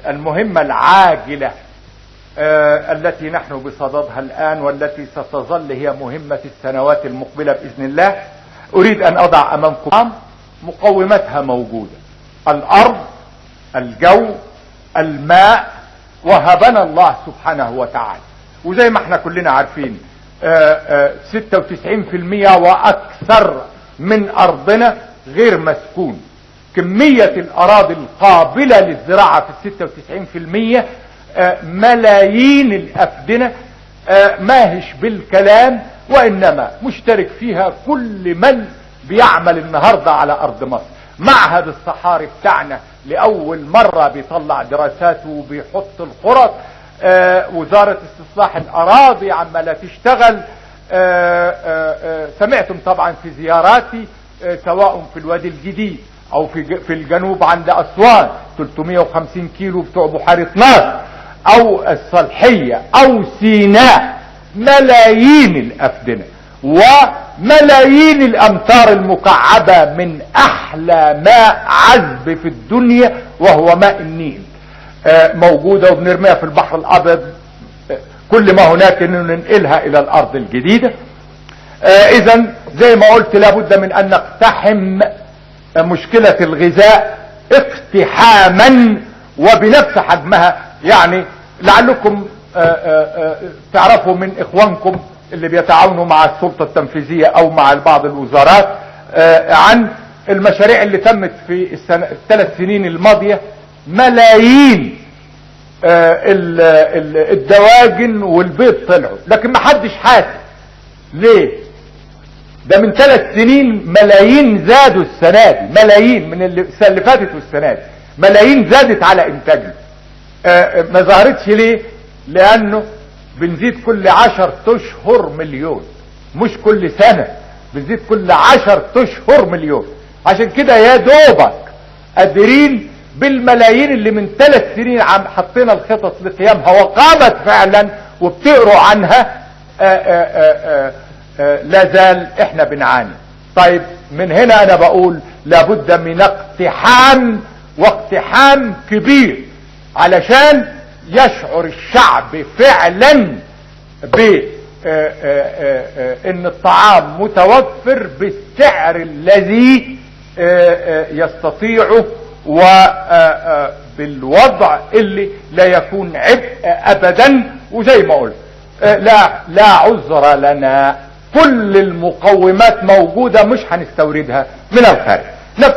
المهمة العاجلة التي نحن بصددها الآن والتي ستظل هي مهمة السنوات المقبلة بإذن الله، أريد أن أضع أمامكم مقوماتها موجودة: الأرض، الجو، الماء، وهبنا الله سبحانه وتعالى. وزي ما احنا كلنا عارفين 96% وأكثر من أرضنا غير مسكون. كمية الأراضي القابلة للزراعة في 96% ملايين الأفدنة، ماهش بالكلام، وإنما مشترك فيها كل من بيعمل النهاردة على أرض مصر. معهد الصحاري بتاعنا لأول مرة بيطلع دراساته وبيحط الخرط. وزارة استصلاح الأراضي عمالة تشتغل. سمعتم طبعا في زياراتي سواء في الوادي الجديد أو في الجنوب عند أسوان 350 كيلو بتوع بحيرة ناصر، أو الصالحية أو سيناء، ملايين الأفدنة وملايين الأمتار المكعبة من أحلى ماء عذب في الدنيا وهو ماء النيل موجودة وبنرميها في البحر الأبيض. كل ما هناك ننقلها إلى الأرض الجديدة. إذا زي ما قلت لابد من أن نقتحم مشكلة الغذاء اقتحاما وبنفس حجمها. يعني لعلكم تعرفوا من إخوانكم اللي بيتعاونوا مع السلطة التنفيذية أو مع بعض الوزارات عن المشاريع اللي تمت في الثلاث سنين الماضية. ملايين الدواجن والبيض طلعوا، لكن ما حدش حاسب ليه. ده من 3 سنين ملايين زادوا السنة دي، ملايين من السنة اللي فاتت والسنة دي ملايين زادت على انتاجنا. ما ظهرتش ليه؟ لانه بنزيد كل 10 اشهر مليون، مش كل سنة، بنزيد كل 10 اشهر مليون. عشان كده يا دوبك قادرين بالملايين اللي من 3 سنين حطينا الخطط لقيامها وقامت فعلا وبتقروا عنها. لا زال احنا بنعاني. طيب من هنا انا بقول لابد من اقتحام، واقتحام كبير، علشان يشعر الشعب فعلا ان الطعام متوفر بالسعر الذي يستطيعه وبالوضع اللي لا يكون عبء ابدا. وزي ما قلت لا عذر لنا، كل المقومات موجودة، مش هنستوردها من الخارج.